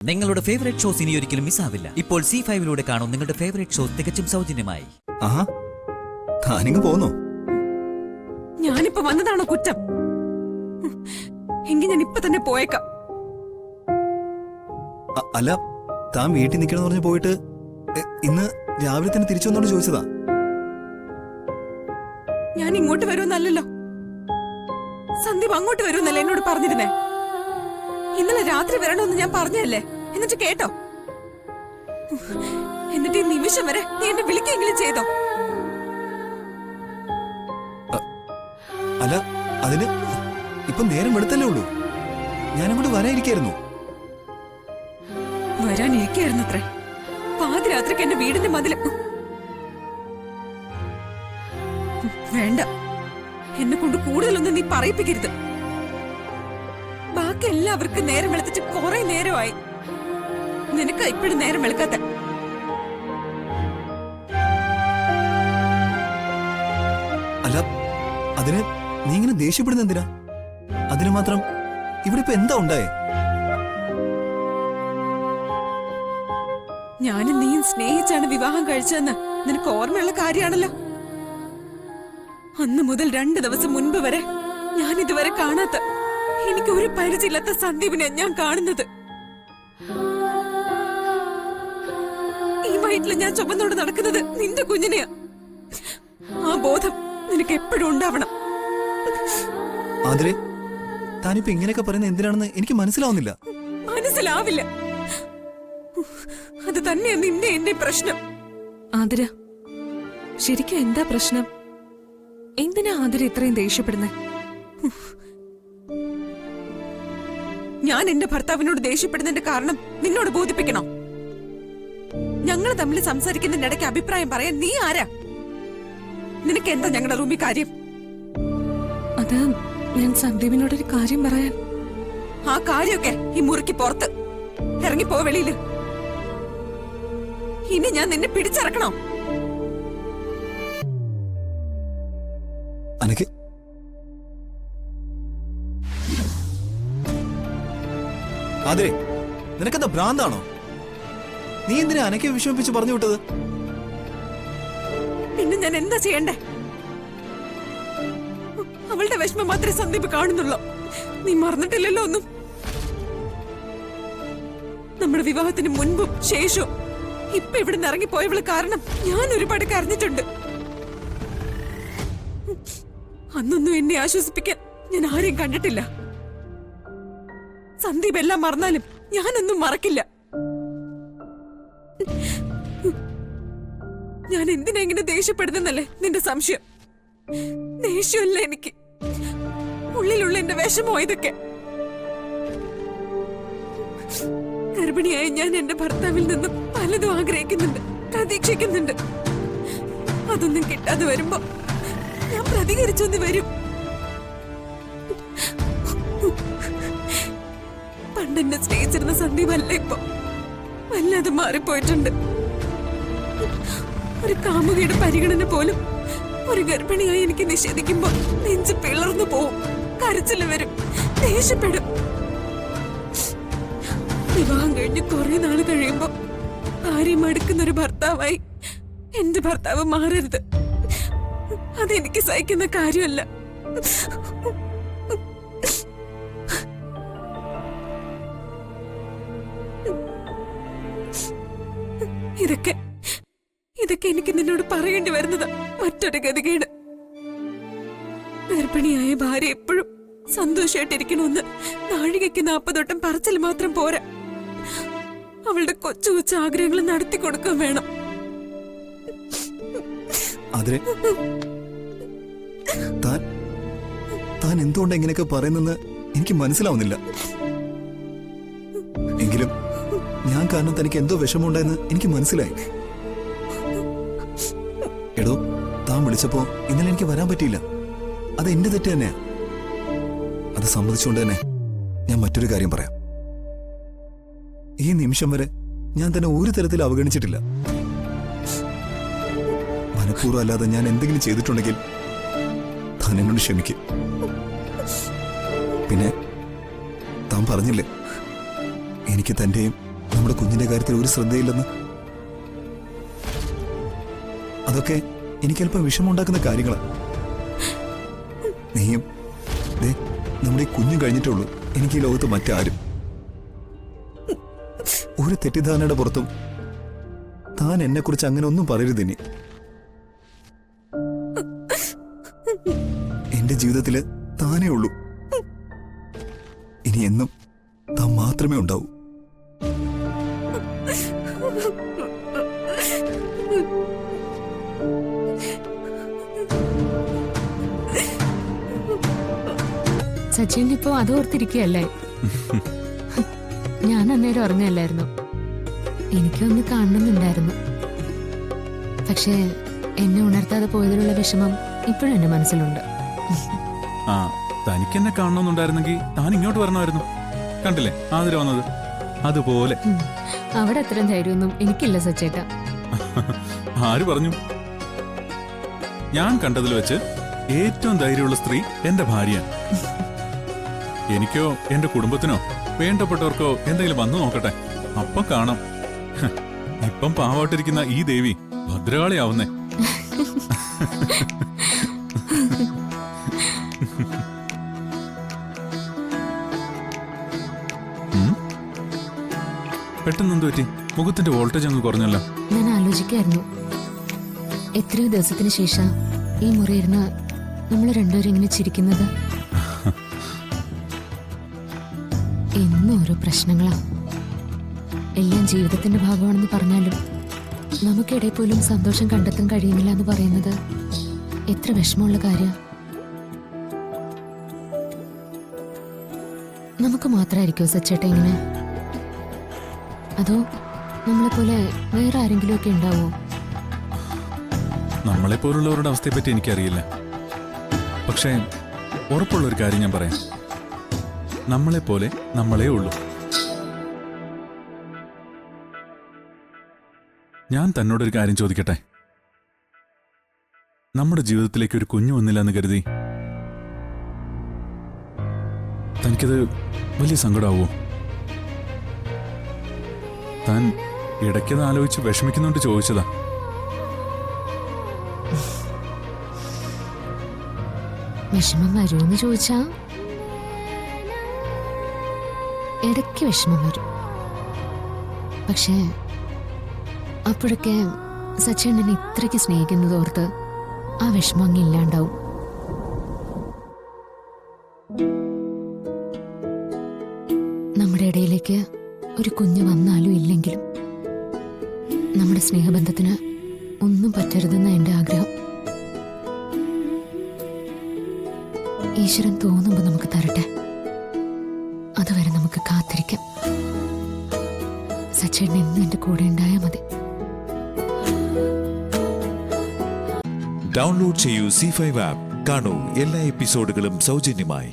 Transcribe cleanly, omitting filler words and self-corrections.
നിങ്ങളുടെ favourite shows ഇനി ഒരിക്കലും മിസ്സാവില്ല. ഇപ്പോൾ C5 കാണും നിങ്ങളുടെ ഫേവറേറ്റ് ഷോസ് തികച്ചും സൗജന്യമായി. ആഹാ, താനിങ്ങ് പോന്നോ? ഞാനിപ്പോ വന്നതാണോ കുറ്റം? എങ്കിൽ ഞാൻ ഇപ്പൊ തന്നെ പോയേക്കാം. അല്ല, താൻ വീട്ടിൽ നിൽക്കണമെന്ന് പറഞ്ഞ് പോയിട്ട് ഇന്ന് രാവിലെ തന്നെ തിരിച്ചു വന്നോണ്ട് ചോദിച്ചതാ. ഞാൻ ഇങ്ങോട്ട് വരുമെന്നല്ലോ, സന്ദീപ് അങ്ങോട്ട് വരുമെന്നല്ലേ എന്നോട് പറഞ്ഞിരുന്നേ. ഇന്നലെ രാത്രി വരണമെന്ന് ഞാൻ പറഞ്ഞല്ലേ, എന്നിട്ട് കേട്ടോ? എന്നിട്ട് ഈ നിമിഷം വരെ നീ എന്നെ വിളിക്കെങ്കിലും ചെയ്തോ? അല്ല, അതിന് ഇപ്പൊ നേരം വെളുത്തല്ലേ ഉള്ളൂ. ഞാനങ്ങോട്ട് വരാനിരിക്കായിരുന്നു. വരാനിരിക്കായിരുന്നു അത്രേ. പാതിരാത്രിക്ക് എന്റെ വീടിന്റെ മതില്. വേണ്ട, എന്നെ കൊണ്ട് കൂടുതലൊന്നും നീ പറയിപ്പിക്കരുത്. ബാക്കി എല്ലാവർക്കും നേരം വെളുത്തിട്ട് കുറെ നേരമായി. നിനക്ക് ഇപ്പോഴും നേരം വെളുക്കാത്ത. അല്ല, അതിന് നീ ഇങ്ങനെ ദേഷ്യപ്പെടുന്ന എന്തിനാ? അതിന് മാത്രം ഇവിടെ ഇപ്പൊ എന്താ ഉണ്ടായേ? ഞാനും നീയും സ്നേഹിച്ചാണ് വിവാഹം കഴിച്ചതെന്ന് നിനക്ക് ഓർമ്മയുള്ള കാര്യമാണല്ലോ. അന്ന് മുതൽ 2 ദിവസം മുൻപ് വരെ ഞാൻ ഇതുവരെ കാണാത്ത, എനിക്ക് ഒരു പരിചയമില്ലാത്ത സന്ദീപിനെ ഞാൻ കാണുന്നത്. ഈ വയറ്റിൽ ഞാൻ ചുമന്നോട് നടക്കുന്നത് നിന്റെ കുഞ്ഞിനെയാ. ആ ബോധം നിനക്ക് എപ്പോഴും ഉണ്ടാവണം. ആതിരെ, താനിപ്പോ ഇങ്ങനെയൊക്കെ പറയുന്നത് എന്തിനാണെന്ന് എനിക്ക് മനസ്സിലാവുന്നില്ല. മനസ്സിലാവില്ല. അത് തന്നെയാ നിന്റെ എന്റെ പ്രശ്നം. ആതിര, ശരിക്കും എന്താ പ്രശ്നം? എന്തിനാ ആതിര ഇത്രയും ദേഷ്യപ്പെടുന്നത്? ഞാൻ എന്റെ ഭർത്താവിനോട് ദേഷ്യപ്പെടുന്നതിന്റെ കാരണം നിന്നോട് ബോധിപ്പിക്കണോ? ഞങ്ങൾ തമ്മിൽ സംസാരിക്കുന്നതിന്റെ ഇടയ്ക്ക് അഭിപ്രായം പറയാൻ നീ ആരാ? നിനക്ക് എന്താ ഞങ്ങളുടെ റൂമിൽ കാര്യം? അത് ഞാൻ സന്ദീപിനോടൊരു കാര്യം പറയാൻ. ആ കാര്യമൊക്കെ ഈ മുറിക്ക് പുറത്ത് ഇറങ്ങിപ്പോ വെളിയില്. ഇനി ഞാൻ നിന്നെ പിടിച്ചിറക്കണോ? അനക്ക് ആതിരെ, നിനക്കെന്താ ഭ്രാന്താണോ? നീ എന്തിനാ അനക്കെ വിഷമിപ്പിച്ച് പറഞ്ഞു വിട്ടത്? പിന്നെ ഞാൻ എന്താ ചെയ്യണ്ടേ? അവളുടെ വിഷമം മാത്രമേ സന്ദീപ് കാണുന്നുള്ളൂ. നീ മറന്നിട്ടില്ലല്ലോ ഒന്നും. നമ്മുടെ വിവാഹത്തിന് മുൻപും ശേഷവും ഇപ്പൊ ഇവിടെ നിന്ന് ഇറങ്ങിപ്പോയവള് കാരണം ഞാൻ ഒരുപാട് കരഞ്ഞിട്ടുണ്ട്. അന്നൊന്നും എന്നെ ആശ്വസിപ്പിക്കാൻ ഞാൻ ആരെയും കണ്ടിട്ടില്ല. സന്ദീപ് എല്ലാം മറന്നാലും ഞാനൊന്നും മറക്കില്ല. ഞാൻ എന്തിനാ ഇങ്ങനെ ദേഷ്യപ്പെടുന്നല്ലേ നിന്റെ സംശയം? ദേഷ്യമല്ല എനിക്ക്, ഉള്ളിലുള്ള എന്റെ വിഷമോ ഇതൊക്കെ. ഗർഭിണിയായ ഞാൻ എന്റെ ഭർത്താവിൽ നിന്നും പലതും ആഗ്രഹിക്കുന്നുണ്ട്, പ്രതീക്ഷിക്കുന്നുണ്ട്. അതൊന്നും കിട്ടാതെ വരുമ്പോ ഞാൻ പ്രതികരിച്ചൊന്ന് വരും. പണ്ടെന്നെ സ്നേഹിച്ചിരുന്ന സന്ദീപ് അല്ല ഇപ്പൊ. വല്ലാതെ മാറിപ്പോയിട്ടുണ്ട്. ഒരു കാമുകിയുടെ പരിഗണന പോലും ഒരു ഗർഭിണിയായി എനിക്ക് നിഷേധിക്കുമ്പോ നെഞ്ച് പിളർന്നു പോവും, കരച്ചില് വരും, ദേഷ്യപ്പെടും. വിവാഹം കഴിഞ്ഞ് കുറെ നാള് കഴിയുമ്പോ ഭാര്യ മടുക്കുന്ന ഒരു ഭർത്താവായി എന്റെ ഭർത്താവ് മാറരുത്. അതെനിക്ക് സഹിക്കുന്ന കാര്യമല്ല. ഇതൊക്കെ എനിക്ക് നിന്നോട് പറയേണ്ടി വരുന്നത് മറ്റൊരു ഗതികേട്. ഗർഭിണിയായ ഭാര്യ എപ്പോഴും സന്തോഷമായിട്ടിരിക്കണമെന്ന് നാഴികയ്ക്ക് 40 വട്ടം പറച്ചിൽ മാത്രം പോരാ. അവളുടെ കൊച്ചു കൊച്ചു ആഗ്രഹങ്ങൾ നടത്തി കൊടുക്കാൻ വേണം. താൻ എന്തുകൊണ്ട് എങ്ങനെയൊക്കെ പറയുന്നെന്ന് എനിക്ക് മനസ്സിലാവുന്നില്ല. എങ്കിലും ഞാൻ കാരണം തനിക്ക് എന്തോ വിഷമമുണ്ടായെന്ന് എനിക്ക് മനസ്സിലായി. എടോ, താൻ വിളിച്ചപ്പോ ഇന്നലെ എനിക്ക് വരാൻ പറ്റിയില്ല. അത് എന്റെ തെറ്റ് തന്നെയാ. അത് സമ്മതിച്ചുകൊണ്ട് തന്നെ ഞാൻ മറ്റൊരു കാര്യം പറയാം. ഈ നിമിഷം വരെ ഞാൻ തന്നെ ഒരു തരത്തിൽ അവഗണിച്ചിട്ടില്ല. മനഃപൂർവ്വം അല്ലാതെ ഞാൻ എന്തെങ്കിലും ചെയ്തിട്ടുണ്ടെങ്കിൽ താൻ എന്നോട് ക്ഷമിക്കും. പിന്നെ താൻ പറഞ്ഞില്ലേ എനിക്ക് തന്റെയും നമ്മുടെ കുഞ്ഞിന്റെ കാര്യത്തിൽ ഒരു ശ്രദ്ധയില്ലെന്ന്. അതൊക്കെ എനിക്കല്പം വിഷമമുണ്ടാക്കുന്ന കാര്യങ്ങളാണ്. നീയും ദേ നമ്മുടെ ഈ കുഞ്ഞു കഴിഞ്ഞിട്ടേ ഉള്ളൂ എനിക്ക് ഈ ലോകത്ത് മറ്റാരും. ഒരു തെറ്റിദ്ധാരണയുടെ പുറത്തും താൻ എന്നെ കുറിച്ച് അങ്ങനെ ഒന്നും പറയരുത്. ഇനി എന്റെ ജീവിതത്തില് താനേ ഉള്ളൂ. ഇനി എന്നും താൻ മാത്രമേ ഉണ്ടാവൂ. സച്ചിൻ ഇപ്പോ അത് ഓർത്തിരിക്കുകയല്ലേ? ഞാൻ അന്നേരം ഉറങ്ങല്ലായിരുന്നു. എനിക്കൊന്ന് കാണണമെന്നുണ്ടായിരുന്നു. പക്ഷേ എന്നെ ഉണർത്താതെ പോയതിലുള്ള വിഷമം ഇപ്പോഴും എന്റെ മനസ്സിലുണ്ട്. ആ, തനിക്കെന്നെ കാണണമെന്നുണ്ടായിരുന്നെങ്കിൽ താൻ ഇങ്ങോട്ട് വരണമായിരുന്നു. കണ്ടില്ലേ ആതിര വന്നത്? അതുപോലെ. അവിടെ അത്രയും ധൈര്യമൊന്നും എനിക്കില്ല സച്ചേട്ടാ. ആര് പറഞ്ഞു? ഞാൻ കണ്ടതിൽ വെച്ച് ഏറ്റവും ധൈര്യമുള്ള സ്ത്രീ എന്റെ ഭാര്യയാണ്. എനിക്കോ എന്റെ കുടുംബത്തിനോ വേണ്ടപ്പെട്ടവർക്കോ എന്തെങ്കിലും വന്നു നോക്കട്ടെ, അപ്പം കാണാം. ഇപ്പം പാവമായിട്ടിരിക്കുന്ന ഈ ദേവി ഭദ്രകാളിയാവുന്നേ. പെട്ടെന്ന് എന്ത് പറ്റി? മുഖത്തിന്റെ വോൾട്ടേജ് അങ്ങ് കുറഞ്ഞല്ലോ. ഞാൻ ആലോചിക്കായിരുന്നു, എത്രയോ ദിവസത്തിന് ശേഷം ഈ മുറിയിരുന്ന് നമ്മൾ രണ്ടുപേരും ഇങ്ങനെ ചിരിക്കുന്നത്. എന്നും ഓരോ പ്രശ്നങ്ങളാ. എല്ലാം ജീവിതത്തിന്റെ ഭാഗമാണെന്ന് പറഞ്ഞാലും നമുക്കിടയിൽ പോലും സന്തോഷം കണ്ടെത്താൻ കഴിയുന്നില്ല എന്ന് പറയുന്നത് എത്ര വിഷമമുള്ള കാര്യം. നമുക്ക് മാത്രമായിരിക്കോ സച്ചേട്ട ഇങ്ങനെ? അതോ നമ്മളെപ്പോലെ വേറെ ആരെങ്കിലും ഒക്കെ ഉണ്ടാവോ? നമ്മളെപ്പോലുള്ളവരുടെ അവസ്ഥയെപ്പറ്റി എനിക്കറിയില്ല. പക്ഷേ ഉറപ്പുള്ളൊരു കാര്യം ഞാൻ പറയാം, നമ്മളെപ്പോലെ നമ്മളേ ഉള്ളൂ. ഞാൻ തന്നോടൊരു കാര്യം ചോദിക്കട്ടെ? നമ്മുടെ ജീവിതത്തിലേക്ക് ഒരു കുഞ്ഞു വന്നില്ല എന്ന് കരുതി തനിക്കത് വലിയ സങ്കടമാവോ? താൻ ഇടയ്ക്കത് ആലോചിച്ച് വിഷമിക്കുന്നുണ്ട് ചോദിച്ചതാ. വിഷമം വരുമെന്ന് ചോദിച്ചാ ഇടയ്ക്ക് വിഷമം വരും. പക്ഷേ അപ്പോഴൊക്കെ സച്ചേട്ടനെ ഇത്രയ്ക്ക് സ്നേഹിക്കുന്നത് ഓർത്ത് ആ വിഷമം അങ്ങ് ഇല്ലാണ്ടാവും. നമ്മുടെ ഇടയിലേക്ക് ഒരു കുഞ്ഞ് വന്നാലും ഇല്ലെങ്കിലും നമ്മുടെ സ്നേഹബന്ധത്തിന് ഒന്നും പറ്റരുതെന്ന എൻ്റെ ആഗ്രഹം. ഈശ്വരൻ തോന്നുമ്പോൾ നമുക്ക് തരട്ടെ. അതുവരെ നമുക്ക് കാത്തിരിക്കാം. സച്ചേട്ടൻ എന്നും എൻ്റെ കൂടെ ഉണ്ടായാൽ മതി. ഡൗൺലോഡ് ചെയ്യൂ C5 ആപ്പ്. കാണൂ എല്ലാ എപ്പിസോഡുകളും സൗജന്യമായി.